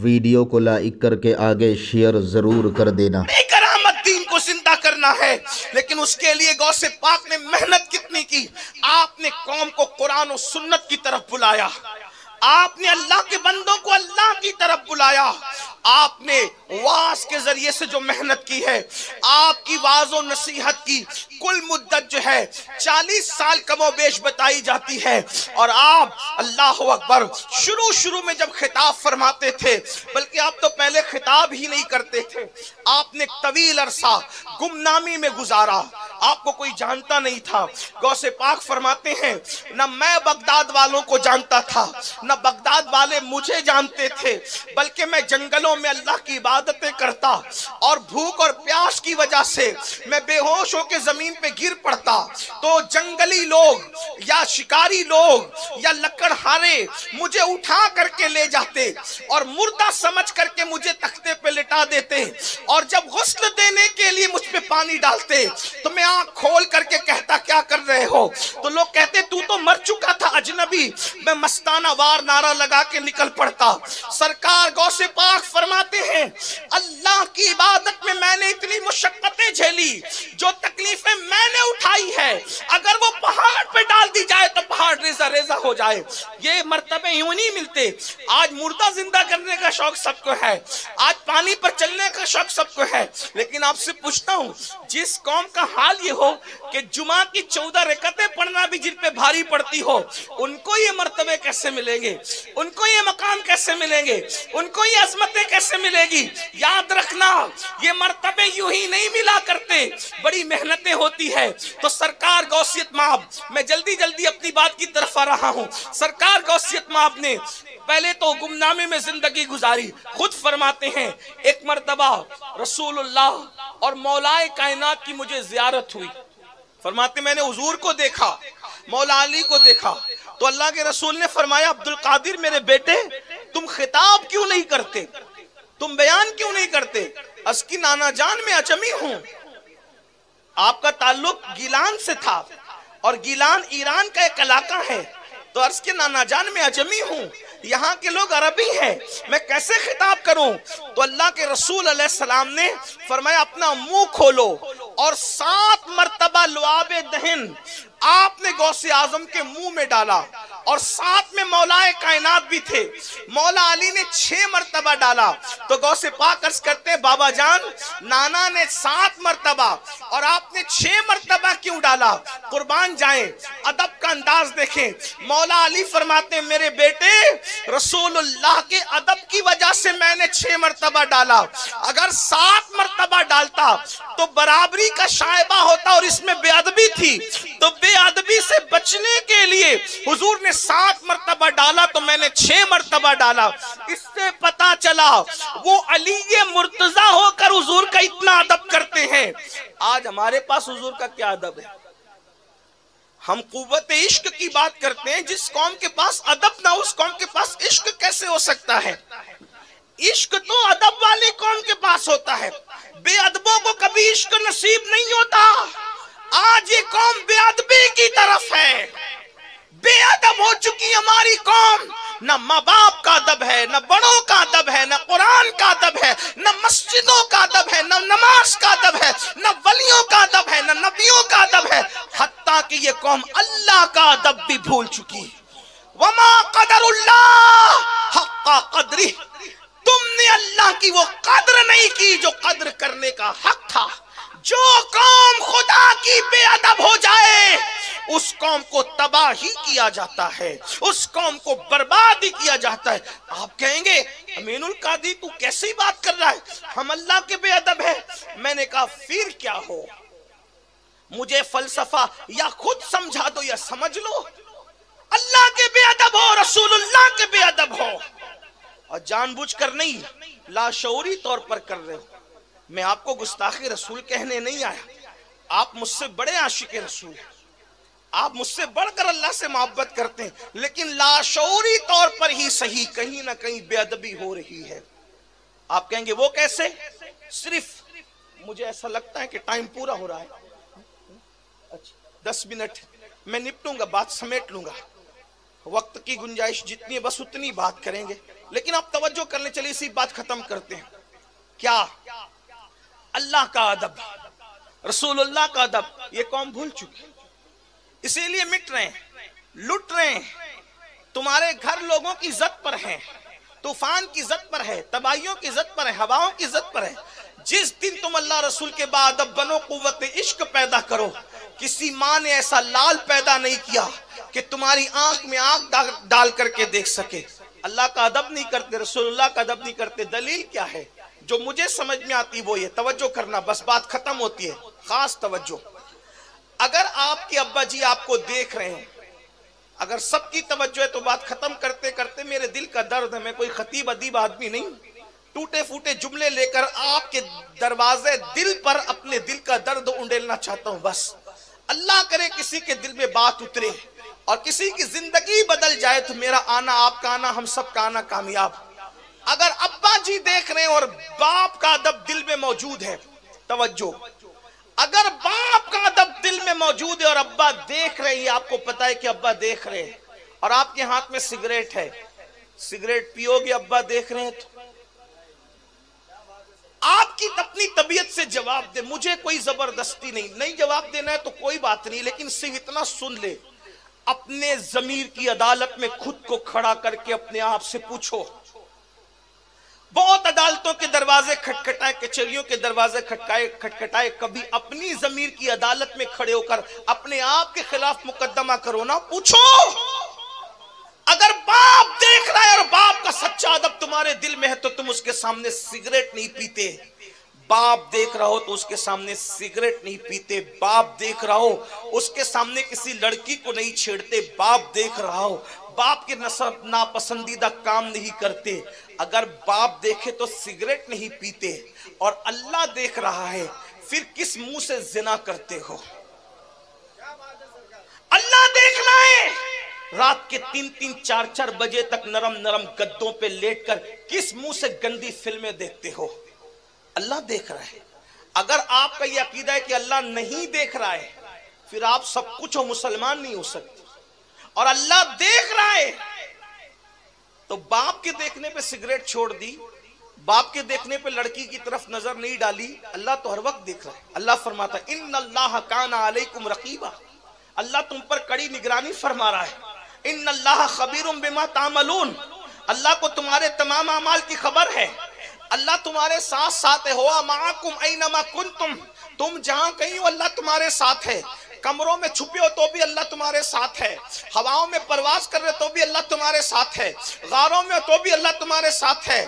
Video کو like کر کے آگے شیئر ضرور کر دینا۔ کرامت دین کو زندہ کرنا ہے، لیکن اس کے لیے غوث پاک نے محنت کتنی کی۔ آپ نے قوم کو قرآن و سنت کی طرف بلایا، آپ نے اللہ کے بندوں کو اللہ کی طرف بلایا، آپ نے واز کے ذریعے سے جو محنت کی ہے، آپ کی واز و نصیحت کی کل مدت جو ہے 40 سال کم و بیش بتائی جاتی ہے، اور آپ اللہ اکبر شروع میں جب خطاب فرماتے تھے، بلکہ آپ تو پہلے خطاب ہی نہیں کرتے تھے، آپ نے طویل عرصہ گمنامی میں گزارا، آپ کو کوئی جانتا نہیں تھا۔ غوث پاک فرماتے ہیں نہ میں بغداد والوں کو جانتا تھا، نہ بغداد والے مجھے جانتے تھے، بلکہ میں جنگلوں میں اللہ کی عبادتیں کرتا، اور بھوک اور پیاس کی وجہ سے میں بے ہوش ہو کے زمین پہ گر پڑتا، تو جنگلی لوگ یا شکاری لوگ یا لکڑہارے مجھے اٹھا کر کے لے جاتے اور مردہ سمجھ کر کے مجھے تختے پہ لٹا دیتے، اور جب غسل دینے کے لیے مجھ پہ پانی ڈالتے تو میں آنکھ کھول کر کے کہتا کیا کر رہے ہو؟ تو لوگ کہتے تو مر چکا تھا اجنبی، میں مستانہ وار نعرہ لگا کے نکل پڑتا۔ سرکار غوث پاک فرماتے ہیں اللہ کی عبادت میں نے اتنی مشقتیں جھیلی، جو تکلیفیں میں نے اٹھائی ہے، اگر وہ پہاڑ پہ ڈال دی جائے تو پہاڑ ریزہ ریزہ ہو جائے۔ یہ مرتبے یوں نہیں ملتے۔ آج مردہ زندہ کرنے کا شوق سب کو ہے، آج پانی پر چلنے کا شوق سب کو ہے، لیکن آپ سے پوچھتا ہوں جس قوم کا حال یہ ہو کہ جمعہ کی 14 رکعتیں پڑھنا بھی جن پہ بھاری پڑتی ہو، ان کو یہ مرتبے کیسے ملیں گے؟ ان کو یہ مقام کیسے ملیں گے؟ ان کو یہ عظمتیں کیسے ملے گی؟ یاد رکھنا یہ مرتبے یوں ہی نہیں ملا کرتے، بڑی محنتیں ہوتی ہے۔ تو سرکار غوثیت مآب، میں جلدی اپنی بات کی طرف آ رہا ہوں، سرکار غوثیت مآب نے پہلے تو گمنامی میں زندگی گزاری۔ خود فرماتے ہیں ایک مرتبہ رسول اللہ اور مولائے کائنات کی مجھے زیارت ہوئی، فرماتے میں نے حضور کو دیکھا، مولا علی کو دیکھا، تو اللہ کے رسول نے فرمایا عبدالقادر میرے بیٹے تم خطاب کیوں نہیں کرتے، تم بیان کیوں نہیں کرتے؟ اس کی نانا جان میں اچمی ہوں، آپ کا تعلق گیلان سے تھا، اور گیلان ایران کا ایک علاقہ ہے، تو عرض کے نانا جان میں اجمی ہوں، یہاں کے لوگ عربی ہیں، میں کیسے خطاب کروں؟ تو اللہ کے رسول علیہ السلام نے فرمایا اپنا منہ کھولو، اور 7 مرتبہ لعاب دہن آپ نے غوث اعظم کے منہ میں ڈالا، اور 7 میں مولا کائنات بھی تھے، مولا علی نے 6 مرتبہ ڈالا۔ تو غوث پاک عرض کرتے ہیں بابا جان نانا نے 7 مرتبہ اور آپ نے 6 مرتبہ کیوں ڈالا؟ قربان جائیں، ادب کا انداز دیکھیں۔ مولا علی فرماتے ہیں میرے بیٹے رسول اللہ کے ادب کی وجہ سے میں نے 6 مرتبہ ڈالا، اگر 7 مرتبہ ڈالتا تو برابری کا شائبہ ہوتا، اور اس میں بے ادبی تھی، تو بے ادبی سے بچنے کے لیے حضور نے 7 مرتبہ ڈالا، تو میں نے 6 مرتبہ ڈالا۔ اس سے پتا چلا وہ علی مرتضی ہو کر حضور کا اتنا ادب کرتے ہیں۔ آج ہمارے پاس حضور کا کیا ادب ہے؟ ہم قوت عشق کی بات کرتے ہیں، جس قوم کے پاس ادب نہ ہو اس قوم کے پاس عشق کیسے ہو سکتا ہے؟ عشق تو ادب والی قوم کے پاس ہوتا ہے، بے ادبوں کو کبھی عشق نصیب نہیں ہوتا۔ آج یہ قوم بے ادبی کی طرف ہے، بے ادب ہو چکی ہماری قوم، نہ ماں باپ کا ادب ہے، نہ بڑوں کا ادب ہے، نہ قرآن کا ادب ہے، نہ مسجدوں کا ادب ہے، نہ نماز کا ادب ہے، نہ ولیوں کا ادب ہے، نہ نبیوں کا ادب ہے، حتیٰ کہ یہ قوم اللہ کا ادب بھی بھول چکی۔ وما قدر اللہ حق قدری، تم نے اللہ کی وہ قدر نہیں کی جو قدر کرنے کا حق تھا۔ جو قوم خدا کی بے ادب ہو جائے اس قوم کو تباہ ہی کیا جاتا ہے، اس قوم کو برباد ہی کیا جاتا ہے۔ آپ کہیں گے امین القادری تو کیسی بات کر رہا ہے، ہم اللہ کے بے ادب ہیں؟ میں نے کہا پھر کیا ہو، مجھے فلسفہ یا خود سمجھا دو یا سمجھ لو، اللہ کے بے ادب ہو، رسول اللہ کے بے ادب ہو، اور جان بوجھ کر نہیں لاشعوری طور پر کر رہے ہو۔ میں آپ کو گستاخ رسول کہنے نہیں آیا، آپ مجھ سے بڑے عاشق رسول ہیں، آپ مجھ سے بڑھ کر اللہ سے محبت کرتے ہیں، لیکن لاشعوری طور پر ہی صحیح کہیں نہ کہیں بے ادبی ہو رہی ہے۔ آپ کہیں گے وہ کیسے؟ صرف مجھے ایسا لگتا ہے کہ ٹائم پورا ہو رہا ہے، 10 منٹ میں نپٹوں گا، بات سمیٹ لوں گا، وقت کی گنجائش جتنی بس اتنی بات کریں گے۔ لیکن آپ توجہ کرنے چلیے اسی بات ختم کرتے ہیں. کیا اللہ کا ادب، رسول اللہ کا ادب یہ قوم بھول چکی، اسی لیے مٹ رہے ہیں، لٹ رہے ہیں. تمہارے گھر لوگوں کی عزت پر ہیں، طوفان کی عزت پر ہے، تباہیوں کی عزت پر ہے، ہواؤں کی عزت پر ہے. جس دن تم اللہ رسول کے بعد اب بنو قوت عشق پیدا کرو، کسی ماں نے ایسا لال پیدا نہیں کیا کہ تمہاری آنکھ میں آنکھ ڈال کر کے دیکھ سکے. اللہ کا ادب نہیں کرتے، رسول اللہ کا ادب نہیں کرتے. دلیل کیا ہے؟ جو مجھے سمجھ میں آتی وہ یہ، توجہ کرنا، بس بات ختم ہوتی ہے، خاص توجہ. اگر آپ کے ابا جی آپ کو دیکھ رہے ہیں، اگر سب کی توجہ ہے تو بات ختم کرتے کرتے میرے دل کا درد ہے، میں کوئی خطیب ادیب آدمی نہیں، ٹوٹے پھوٹے جملے لے کر آپ کے دروازے دل پر اپنے دل کا درد انڈیلنا چاہتا ہوں. بس اللہ کرے کسی کے دل میں بات اترے اور کسی کی زندگی بدل جائے تو میرا آنا، آپ کا آنا، ہم سب کا آنا کامیاب. اگر ابا جی دیکھ رہے ہیں اور باپ کا ادب دل میں موجود ہے، توجہ، اگر باپ کا ادب دل میں موجود ہے اور ابا دیکھ رہے ہیں، آپ کو پتا ہے کہ ابا دیکھ رہے ہیں اور آپ کے ہاتھ میں سگریٹ ہے، سگریٹ پیو گے ابا دیکھ رہے ہیں تو آپ کی اپنی طبیعت سے جواب دے. مجھے کوئی زبردستی نہیں جواب دینا ہے تو کوئی بات نہیں، لیکن صرف اتنا سن لے، اپنے ضمیر کی عدالت میں خود کو کھڑا کر کے اپنے آپ سے پوچھو. بہت عدالتوں کے دروازے کھٹکھٹائے، کچہریوں کے دروازے کھٹکھٹائے، کبھی اپنی ضمیر کی عدالت میں کھڑے ہو کر اپنے آپ کے خلاف مقدمہ کرو نا، پوچھو. اگر باپ دیکھ رہا ہے اور باپ کا سچا ادب تمہارے دل میں ہے تو تم اس کے سامنے سگریٹ نہیں پیتے. باپ دیکھ رہا ہو تو اس کے سامنے سگریٹ نہیں پیتے. باپ دیکھ رہا ہو اس کے سامنے کسی لڑکی کو نہیں چھیڑتے. باپ دیکھ رہا ہو باپ کے ناپسندیدہ کام نہیں کرتے. اگر باپ دیکھے تو سگریٹ نہیں پیتے اور اللہ دیکھ رہا ہے، پھر کس منہ سے زنا کرتے ہو؟ اللہ دیکھ رہا ہے، رات کے 3-3 4-4 بجے تک نرم نرم گدوں پہ لیٹ کر کس منہ سے گندی فلمیں دیکھتے ہو؟ اللہ دیکھ رہا ہے. اگر آپ کا یہ عقیدہ ہے کہ اللہ نہیں دیکھ رہا ہے، پھر آپ سب کچھ ہو، مسلمان نہیں ہو سکتے. اور اللہ دیکھ رہا ہے تو باپ کے دیکھنے پہ سگریٹ چھوڑ دی، باپ کے دیکھنے پہ لڑکی کی طرف نظر نہیں ڈالی. اللہ تو ہر وقت دیکھ رہا ہے. اللہ فرماتا ہے ان اللہ کان علیکم رقیبا، اللہ تم پر کڑی نگرانی فرما رہا ہے. ان اللہ خبیر بما تعملون، اللہ کو تمہارے تمام اعمال کی خبر ہے. اللہ تمہارے ساتھ ساتھ ہے. ہوا معاکم اینما کنتم، تم جہاں کہیں ہو اللہ تمہارے ساتھ ہے. کمروں میں چھپے ہو تو بھی اللہ تمہارے ساتھ ہے، ہواؤں میں پرواز کر رہے تو بھی اللہ تمہارے ساتھ ہے، غاروں میں تو بھی اللہ تمہارے ساتھ ہے،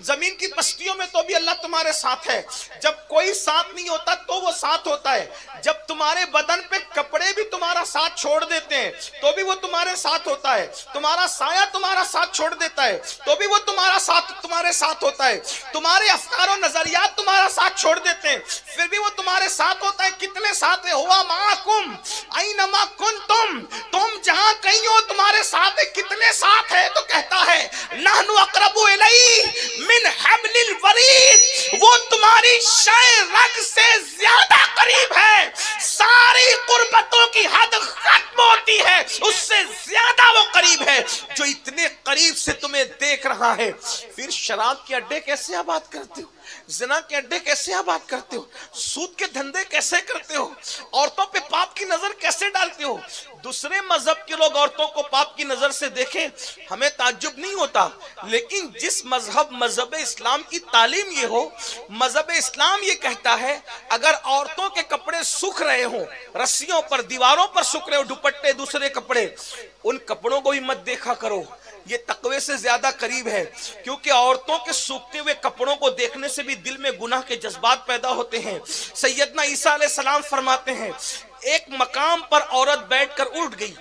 زمین کی پستیوں میں تو بھی اللہ تمہارے ساتھ ہے. جب کوئی ساتھ نہیں ہوتا تو وہ ساتھ ہوتا ہے. جب تمہارے بدن پہ کپڑے بھی تمہارا ساتھ چھوڑ دیتے ہیں تو بھی وہ تمہارے ساتھ ہوتا ہے. تمہارا سایہ تمہارا ساتھ چھوڑ دیتا ہے تو بھی وہ تمہارے ساتھ ہوتا ہے. تمہارے افکار و نظریات تمہارا ساتھ چھوڑ دیتے ہیں پھر بھی وہ تمہارے ساتھ ہوتا ہے. کتنے ساتھ ہے؟ ہوا معاکم اینما کنتم، تم جہاں کہیں ہو تمہارے ساتھ ہے. کتنے ساتھ ہے؟ تو کہتا ہے نحن اقرب الیہ من حبل الورید، وہ تمہاری شہ رگ سے زیادہ قریب ہے. ساری قربتوں کی حد ختم ہوتی ہے، اس سے زیادہ وہ قریب ہے جو اتنے قریب سے تمہیں دیکھ رہا ہے. پھر شراب کے اڈے کیسے آباد کرتے ہو؟ زنا کے اڈے کیسے آباد کرتے ہو؟ سود کے دھندے کیسے کرتے ہو؟ عورتوں پہ پاپ کی نظر کیسے ڈالتے ہو؟ دوسرے مذہب کے لوگ عورتوں کو پاپ کی نظر سے دیکھیں ہمیں تعجب نہیں ہوتا، لیکن جس مذہب اسلام کی تعلیم یہ ہو، مذہب اسلام یہ کہتا ہے اگر عورتوں کے کپڑے سوکھ رہے ہوں، رسیوں پر دیواروں پر سوکھ رہے ہو، دوپٹے دوسرے کپڑے، ان کپڑوں کو بھی مت دیکھا کرو. یہ تقوی سے زیادہ قریب ہے، کیونکہ عورتوں کے سوکھتے ہوئے کپڑوں کو دیکھنے سے بھی دل میں گناہ کے جذبات پیدا ہوتے ہیں. سیدنا عیسیٰ علیہ السلام فرماتے ہیں ایک مقام پر عورت بیٹھ کر اٹھ گئی.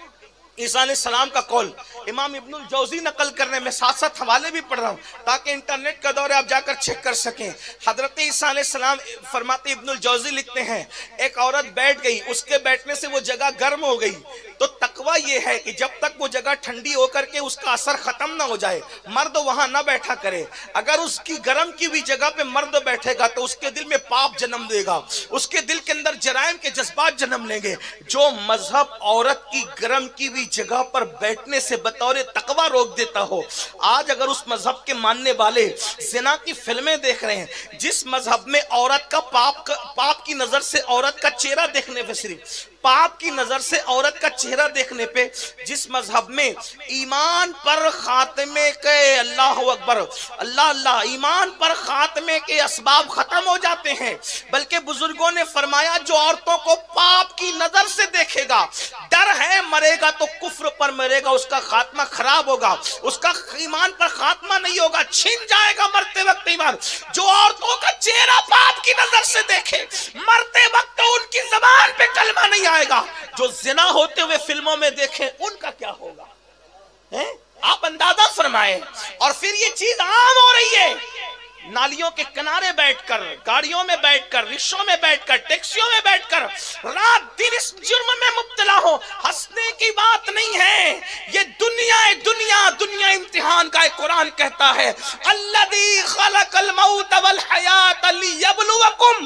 عیسیٰ علیہ السلام کا قول امام ابن الجوزی نقل کرنے میں ساتھ ساتھ حوالے بھی پڑھ رہا ہوں تاکہ انٹرنیٹ کا دور ہے آپ جا کر چیک کر سکیں. حضرت عیسیٰ علیہ السلام فرماتے، ابن الجوزی لکھتے ہیں ایک عورت بیٹھ گئی، اس کے بیٹھنے سے وہ جگہ گرم ہو گئی. تو تقوی یہ ہے کہ جب تک وہ جگہ ٹھنڈی ہو کر کے اس کا اثر ختم نہ ہو جائے مرد وہاں نہ بیٹھا کرے. اگر اس کی گرم کی ہوئی جگہ پہ مرد بیٹھے گا تو اس کے دل میں پاپ جنم دے گا, اس کے دل کے اندر جرائم کے جذبات جنم لیں گے. جو مذہب عورت کی گرم کی ہوئی جگہ پر بیٹھنے سے بطور تقوی روک دیتا ہو, آج اگر اس مذہب کے ماننے والے زنا کی فلمیں دیکھ رہے ہیں, جس مذہب میں عورت کا پاپ کی نظر سے عورت کا چہرہ دیکھنے پہ, صرف پاپ کی نظر سے عورت کا چہرہ دیکھنے پہ, جس مذہب میں ایمان پر خاتمے کے, اللہ اکبر اللہ اللہ, ایمان پر خاتمے کے اسباب ختم ہو جاتے ہیں, بلکہ بزرگوں نے فرمایا جو عورتوں کو پاپ کی نظر سے دیکھے گا, ڈر ہے مرے گا تو کفر پر مرے گا, اس کا خاتمہ خراب ہوگا, اس کا ایمان پر خاتمہ نہیں ہوگا, چھن جائے گا مرتے وقت ایمان. جو عورتوں کا چہرہ پاپ کی نظر سے دیکھے مرتے وقت تو ان کی زبان پہ کلمہ نہیں آئے گا. جو زنا ہوتے ہوئے فلموں میں دیکھیں ان کا کیا ہوگا, آپ اندازہ فرمائیں. اور پھر یہ چیز عام ہو رہی ہے, نالیوں کے کنارے بیٹھ کر, گاڑیوں میں بیٹھ کر, رکشوں میں بیٹھ کر, ٹیکسیوں میں بیٹھ کر رات دن اس جرم میں مبتلا ہو. ہنسنے کی بات نہیں ہے, یہ دنیا دنیا امتحان کا ہے. قرآن کہتا ہے الذی خلق الموت والحیات لیبلوکم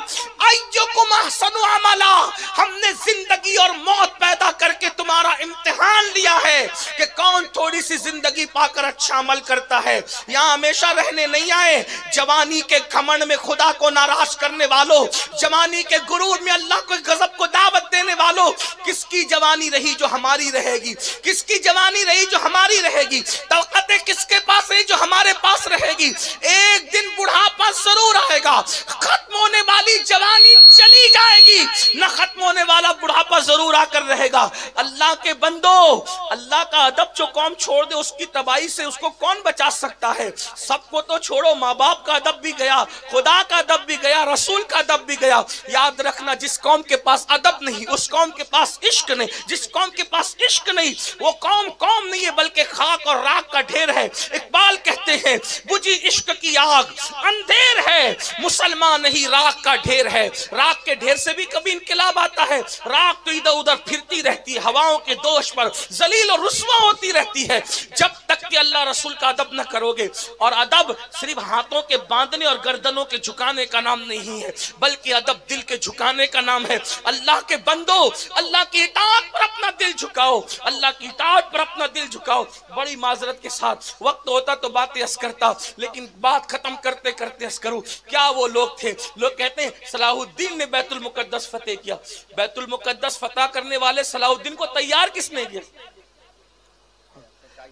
ایکم احسن عملا, ہم نے زندگی اور موت پیدا کر کے تمہارا امتحان لیا ہے کہ کون تھوڑی سی زندگی پا کر اچھا عمل کرتا ہے. یہاں ہمیشہ رہنے نہیں آئے. جوانی کے گھمنڈ میں خدا کو ناراض کرنے والوں, جوانی کے غرور میں اللہ کو غضب کو دعوت دینے والوں, کس کی جوانی رہی جو ہماری رہے گی, کس کی جوانی رہی جو ہماری رہے گی, طاقتیں کس کے پاس رہی جو ہمارے پاس رہے گی. ایک دن بڑھاپا ضرور آئے گا, ختم ہونے والی جوانی چلی جائے گی, نہ ختم ہونے والا بڑھاپا ضرور آ کر رہے گا. اللہ کے بندو, اللہ کا ادب جو قوم چھوڑ دے اس کی تباہی سے اس کو کون بچا سکتا ہے. سب کو تو چھوڑو, ماں باپ کا ادب بھی گیا, خدا کا ادب بھی گیا, رسول کا ادب بھی گیا. یاد رکھنا جس قوم کے پاس ادب نہیں اس قوم کے پاس عشق نہیں, جس قوم کے پاس عشق نہیں وہ قوم نہیں ہے بلکہ خاک اور راکھ کا ڈھیر ہے. اقبال کہتے ہیں بجھی عشق کی آگ اندھیر ہے, مسلمان نہیں راکھ کا ڈھیر ہے. راکھ کے ڈھیر سے بھی کبھی انقلاب آتا ہے, راکھ تو ادھر ادھر پھرتی رہتی ہے, ہواؤں کے دوش پر ذلیل اور رسوا ہوتی رہتی ہے. جب تک کہ اللہ رسول کا ادب نہ کرو گے, اور ادب صرف ہاتھوں کے باندھنے اور گردنوں کے جھکانے کا نام نہیں ہے بلکہ ادب دل کے جھکانے کا نام ہے. اللہ کے بندو, اللہ کی اطاعت پر اپنا دل جھکاؤ, اللہ کی اطاعت پر اپنا دل جھکاؤ. بڑی معذرت کے ساتھ, وقت ہوتا تو باتیں عرض کرتا لیکن بات ختم کرتے کرتے عرض کروں. کیا وہ لوگ تھے, لوگ کہتے ہیں صلاح الدین نے بیت المقدس فتح کیا. بیت المقدس فتح کرنے والے صلاح الدین کو تیار کس نے کیا؟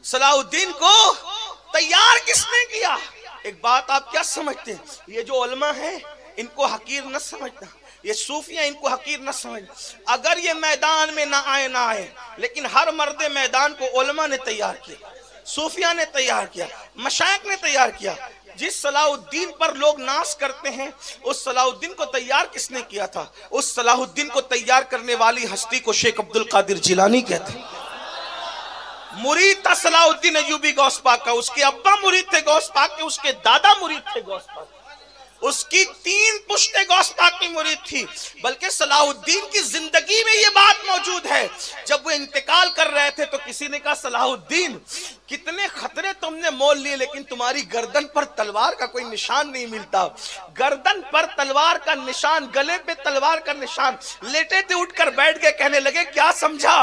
صلاح الدین کو تیار کس نے کیا؟ ایک بات آپ کیا سمجھتے ہیں, یہ جو علماء ہیں ان کو حقیر نہ سمجھنا, یہ صوفیاں ان کو حقیر نہ سمجھنا. اگر یہ میدان میں نہ آئے لیکن ہر مرد میدان کو علماء نے تیار کیا, صوفیاں نے تیار کیا, مشائخ نے تیار کیا. جس صلاح الدین پر لوگ ناز کرتے ہیں اس صلاح الدین کو تیار کس نے کیا تھا؟ اس صلاح الدین کو تیار کرنے والی ہستی کو شیخ عبد القادر جیلانی کہتے ہیں. مرید تھا صلاح الدین ایوبی غوث پاک کا, اس کے ابا مرید تھے غوث پاک کے, اس کے دادا مرید تھے غوث پاک, اس کی 3 پشتیں غوث پاک کی مرید تھی. بلکہ صلاح الدین کی زندگی میں یہ بات موجود ہے, جب وہ انتقال کر رہے تھے تو کسی نے کہا صلاح الدین کتنے خطرے تم نے مول لیے لیکن تمہاری گردن پر تلوار کا کوئی نشان نہیں ملتا. گردن پر تلوار کا نشان, گلے پہ تلوار کا نشان. لیٹے تھے, اٹھ کر بیٹھ گئے, کہنے لگے کیا سمجھا؟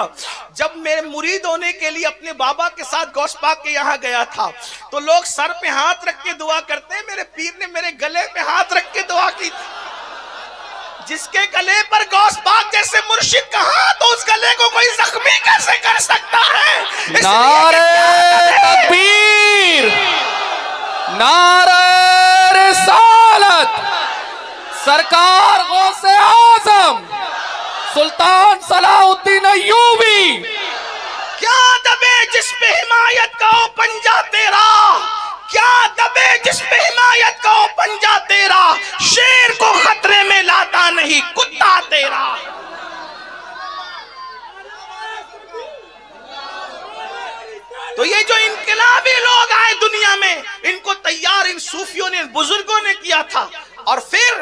جب میرے مرید ہونے کے لیے اپنے بابا کے ساتھ غوث پاک کے یہاں گیا تھا تو لوگ سر پہ ہاتھ رکھ کے دعا کرتے ہیں, میرے پیر نے میرے گلے پہ ہاتھ رکھ کے دعا کی. جس کے گلے پر غوث پاک جیسے مرشد کا ہاتھ, اس گلے کو کوئی زخمی کیسے کر سکتا ہے؟ نعرہ تکبیر, نعرہ رسالت, سرکار غوث اعظم سلطان صلاح الدین ایوبی. کیا دبے جس پہ حمایت کا او پنجہ تیرا, کیا دبے جس پہ حمایت کا او پنجہ تیرا, شیر کو خطرے میں لاتا نہیں کتا تیرا. تو یہ جو انقلابی لوگ آئے دنیا میں ان کو تیار ان صوفیوں نے, ان بزرگوں نے کیا تھا. اور پھر